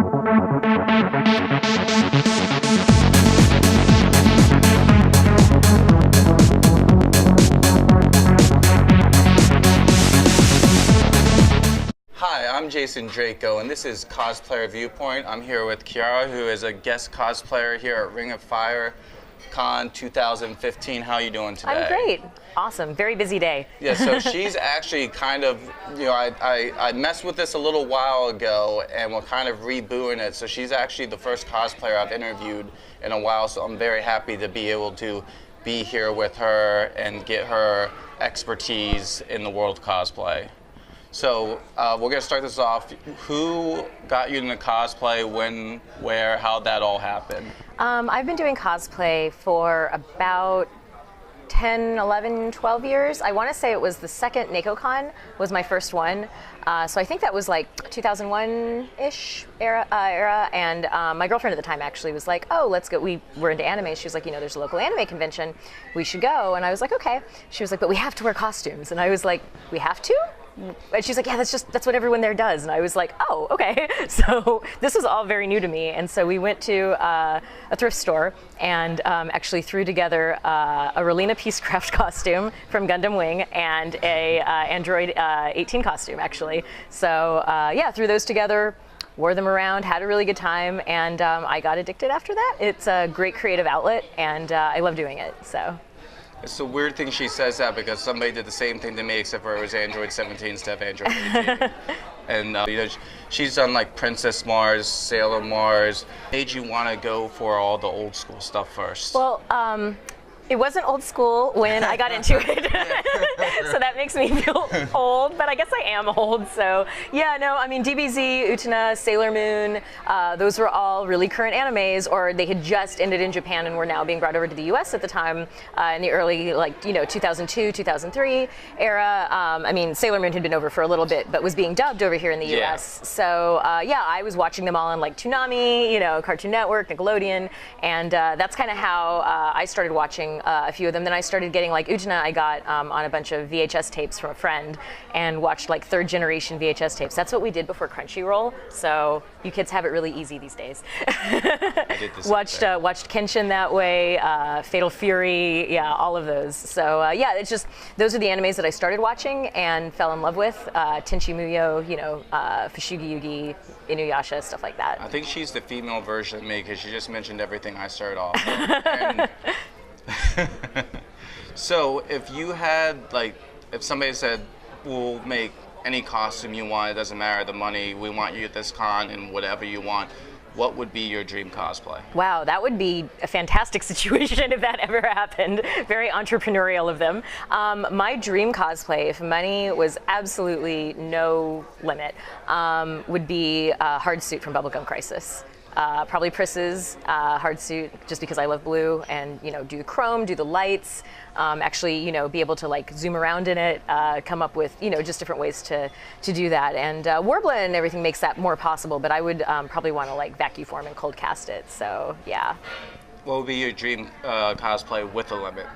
Hi, I'm Jason Draco, and this is Cosplayer Viewpoint. I'm here with Chiara, who is a guest cosplayer here at Ring of Fire Con 2015. How are you doing today? I'm great. Awesome. Very busy day. Yeah, so she's actually kind of, you know, I messed with this a little while ago, and we're kind of rebooting it. So she's actually the first cosplayer I've interviewed in a while, so I'm very happy to be able to be here with her and get her expertise in the world of cosplay. So we're going to start this off. Who got you into cosplay, when, where, how'd that all happen? I've been doing cosplay for about 10, 11, 12 years. I want to say it was the second NacoCon was my first one. So I think that was like 2001-ish era. And my girlfriend at the time actually was like, oh, let's go. We were into anime. She was like, you know, there's a local anime convention. We should go. And I was like, okay. She was like, but we have to wear costumes. And I was like, we have to? And she's like, yeah, that's what everyone there does. And I was like, oh, okay. So this was all very new to me. And so we went to a thrift store and actually threw together a Relina Peacecraft costume from Gundam Wing and a Android 18 costume, actually. So yeah, threw those together, wore them around, had a really good time, and I got addicted after that. It's a great creative outlet, and I love doing it. So. It's a weird thing she says that because somebody did the same thing to me, except for it was Android 17 instead of Android 18. And you know, she's done like Princess Mars, Sailor Mars. What made you want to go for all the old school stuff first? Well, it wasn't old school when I got into it, so that makes me feel old, but I guess I am old, so yeah, no, I mean, DBZ, Utena, Sailor Moon, those were all really current animes, or they had just ended in Japan and were now being brought over to the US at the time, in the early, like, you know, 2002, 2003 era. I mean, Sailor Moon had been over for a little bit, but was being dubbed over here in the US, so yeah, I was watching them all on like Toonami, you know, Cartoon Network, Nickelodeon, and that's kind of how I started watching a few of them. Then I started getting like Utena. I got on a bunch of VHS tapes from a friend and watched like third generation VHS tapes. That's what we did before Crunchyroll. So you kids have it really easy these days. I did the same thing. Watched Kenshin that way, Fatal Fury, yeah, all of those. So yeah, it's just those are the animes that I started watching and fell in love with. Tenchi Muyo, you know, Fushigi Yugi, Inuyasha, stuff like that. I think she's the female version of me because she just mentioned everything I started off with. And so if you had, like, if somebody said, we'll make any costume you want, it doesn't matter the money, we want you at this con and whatever you want, what would be your dream cosplay? Wow, that would be a fantastic situation if that ever happened. Very entrepreneurial of them. My dream cosplay, if money was absolutely no limit, would be a hard suit from Bubblegum Crisis. Probably Priss's hard suit, just because I love blue, and you know, do the chrome, do the lights, actually, you know, be able to like zoom around in it, come up with, you know, just different ways to do that. And Warbler and everything makes that more possible, but I would probably want to like vacuum form and cold cast it. So yeah. What would be your dream cosplay with a limit?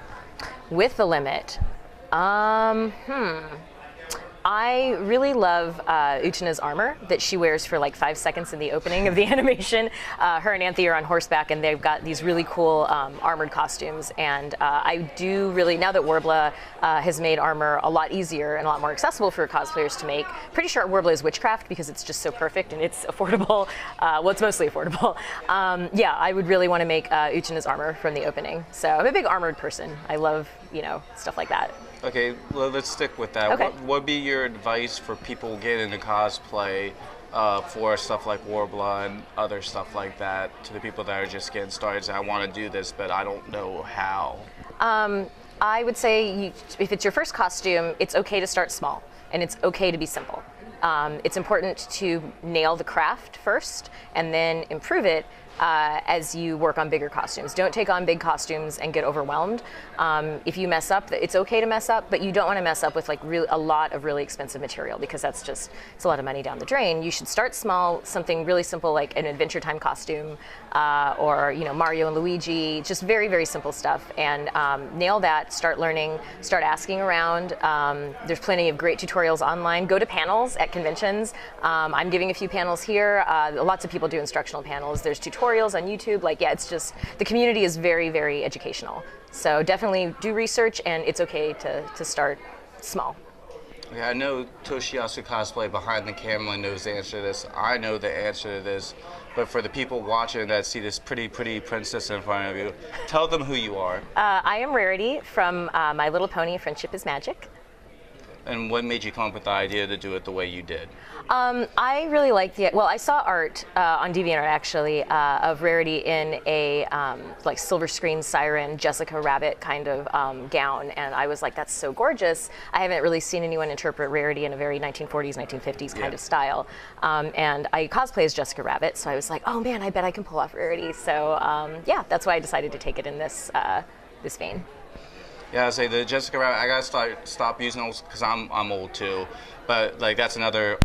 With the limit, I really love Utena's armor that she wears for like 5 seconds in the opening of the animation. Her and Anthe are on horseback, and they've got these really cool armored costumes. And I do really, now that Warbler has made armor a lot easier and a lot more accessible for cosplayers to make, pretty sure Warbler is witchcraft because it's just so perfect and it's affordable. Well, it's mostly affordable. Yeah, I would really want to make Utena's armor from the opening. So I'm a big armored person. I love, you know, stuff like that. Okay, well, let's stick with that. Okay. What would be your advice for people getting into cosplay for stuff like Warbler and other stuff like that, to the people that are just getting started, say, I want to do this, but I don't know how? I would say if it's your first costume, it's okay to start small, and it's okay to be simple. It's important to nail the craft first and then improve it as you work on bigger costumes. Don't take on big costumes and get overwhelmed. If you mess up, it's okay to mess up, but you don't want to mess up with like a lot of really expensive material, because it's a lot of money down the drain. You should start small, something really simple like an Adventure Time costume, or Mario and Luigi, just very, very simple stuff, and nail that. Start learning, start asking around. There's plenty of great tutorials online. Go to panels at conventions. I'm giving a few panels here. Lots of people do instructional panels. There's tutorials on YouTube. It's just, the community is very, very educational. So definitely do research, and it's okay to start small. Yeah, I know Toshiyasu Cosplay behind the camera knows the answer to this. I know the answer to this. But for the people watching that see this pretty princess in front of you, tell them who you are. I am Rarity from My Little Pony, Friendship is Magic. And what made you come up with the idea to do it the way you did? I really like I saw art on DeviantArt actually of Rarity in a silver screen siren Jessica Rabbit kind of gown, and I was like, that's so gorgeous. I haven't really seen anyone interpret Rarity in a very 1940s, 1950s kind of style. And I cosplay as Jessica Rabbit, so I was like, oh man, I bet I can pull off Rarity. So yeah, that's why I decided to take it in this vein. Yeah, I say the Jessica Rabbit, I gotta stop using those because I'm old too. But that's another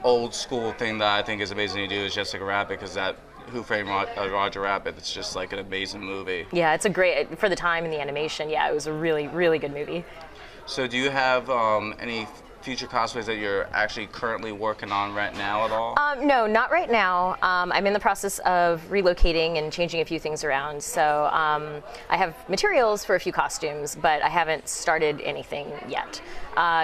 old school thing that I think is amazing to do is Jessica Rabbit, because that Who Framed Roger Rabbit, it's just an amazing movie. Yeah, it's a great, for the time and the animation, yeah, it was a really, really good movie. So do you have any future cosplays that you're actually currently working on right now at all? No, not right now. I'm in the process of relocating and changing a few things around. So I have materials for a few costumes, but I haven't started anything yet.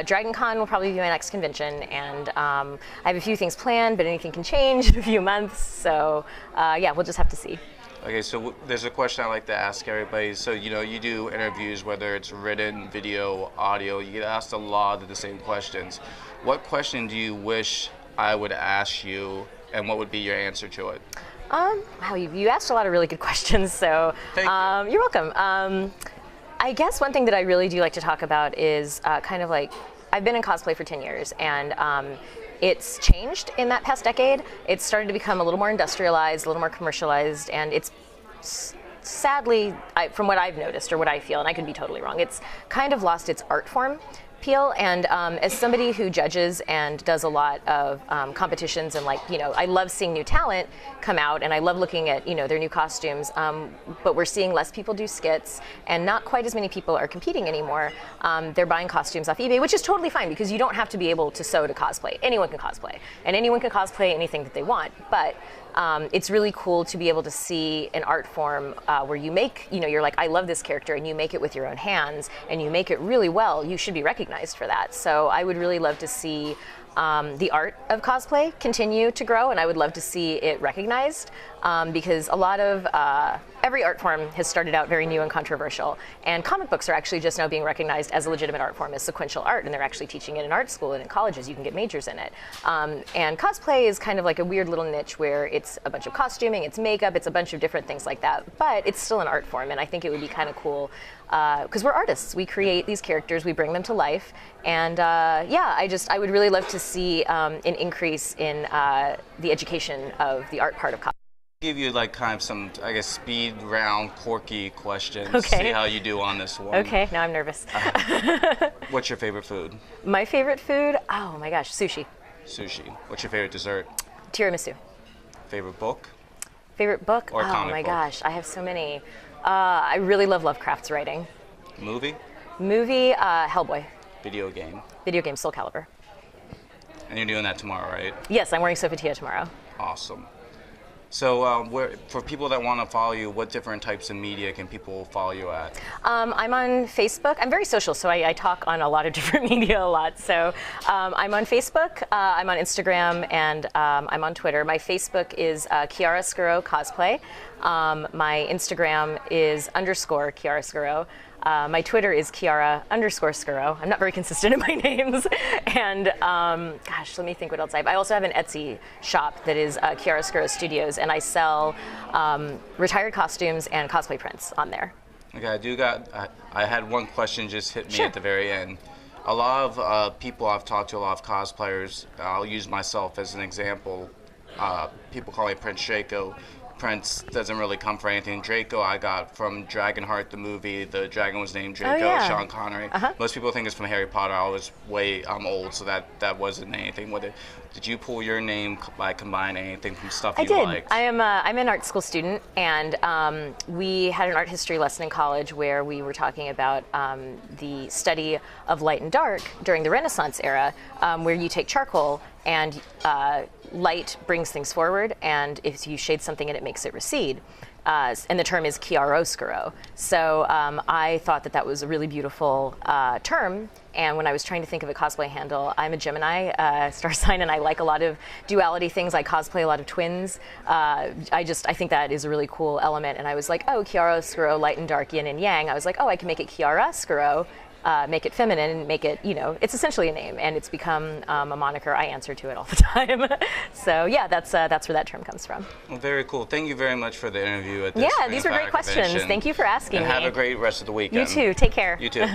Dragon Con will probably be my next convention, and I have a few things planned, but anything can change in a few months. So yeah, we'll just have to see. Okay, so there's a question I like to ask everybody. So, you do interviews, whether it's written, video, audio, you get asked a lot of the same questions. What question do you wish I would ask you, and what would be your answer to it? Wow, you asked a lot of really good questions, so Thank you. You're welcome. I guess one thing that I really do like to talk about is I've been in cosplay for 10 years, and it's changed in that past decade. It's started to become a little more industrialized, a little more commercialized, and it's sadly, from what I've noticed or what I feel, and I could be totally wrong, it's kind of lost its art form appeal. And as somebody who judges and does a lot of competitions, and I love seeing new talent come out, and I love looking at their new costumes, but we're seeing less people do skits, and not quite as many people are competing anymore. They're buying costumes off eBay, which is totally fine, because you don't have to be able to sew to cosplay. Anyone can cosplay, and anyone can cosplay anything that they want, but it's really cool to be able to see an art form where you make, you're like, I love this character, and you make it with your own hands, and you make it really well. You should be recognized for that. So I would really love to see the art of cosplay continue to grow, and I would love to see it recognized, because a lot of every art form has started out very new and controversial, and comic books are actually just now being recognized as a legitimate art form, as sequential art, and they're actually teaching it in art school and in colleges. You can get majors in it. And cosplay is kind of like a weird little niche where it's a bunch of costuming, it's makeup, it's a bunch of different things like that, but it's still an art form, and I think it would be kind of cool because we're artists. We create these characters, we bring them to life, and yeah, I would really love to see an increase in the education of the art part of cosplay. Give you kind of some, I guess, speed round, quirky questions. Okay. See how you do on this one. Okay, now I'm nervous. What's your favorite food? My favorite food? Oh my gosh, sushi. Sushi. What's your favorite dessert? Tiramisu. Favorite book? Favorite book? Or comic oh my book? Gosh, I have so many. I really love Lovecraft's writing. Movie? Movie, Hellboy. Video game? Video game, Soul Calibur. And you're doing that tomorrow, right? Yes, I'm wearing Sophia tomorrow. Awesome. So for people that want to follow you, what different types of media can people follow you at? I'm on Facebook. I'm very social, so I talk on a lot of different media a lot. So I'm on Facebook, I'm on Instagram, and I'm on Twitter. My Facebook is Chiara Scuro Cosplay. My Instagram is _ Chiara Scuro. My Twitter is Chiara_Scuro. I'm not very consistent in my names. And gosh, let me think what else I have. I also have an Etsy shop that is Chiara Scuro Studios, and I sell retired costumes and cosplay prints on there. Okay, I had one question just hit me Sure. at the very end. A lot of people I've talked to, a lot of cosplayers, I'll use myself as an example. People call me Prince Draco. Prince doesn't really come for anything. Draco I got from Dragonheart, the movie. The dragon was named Draco, yeah. Sean Connery. Most people think it's from Harry Potter. I was way old, so that wasn't anything with it. Did you pull your name by combining anything from stuff you liked? I'm an art school student, and we had an art history lesson in college where we were talking about the study of light and dark during the Renaissance era, where you take charcoal and light brings things forward, and if you shade something in it, makes it recede. And the term is Chiara Scuro. So I thought that was a really beautiful term. And when I was trying to think of a cosplay handle, I'm a Gemini star sign, and I like a lot of duality things. I cosplay a lot of twins. I think that is a really cool element. And I was like, oh, Chiara Scuro, light and dark, yin and yang. I was like, oh, I can make it Chiara Scuro. Make it feminine, make it, it's essentially a name, and it's become a moniker. I answer to it all the time. So yeah, that's where that term comes from. Well, very cool. Thank you very much for the interview at this Yeah, these were great questions. Convention. Thank you for asking me. And have a great rest of the weekend. You too. Take care. You too.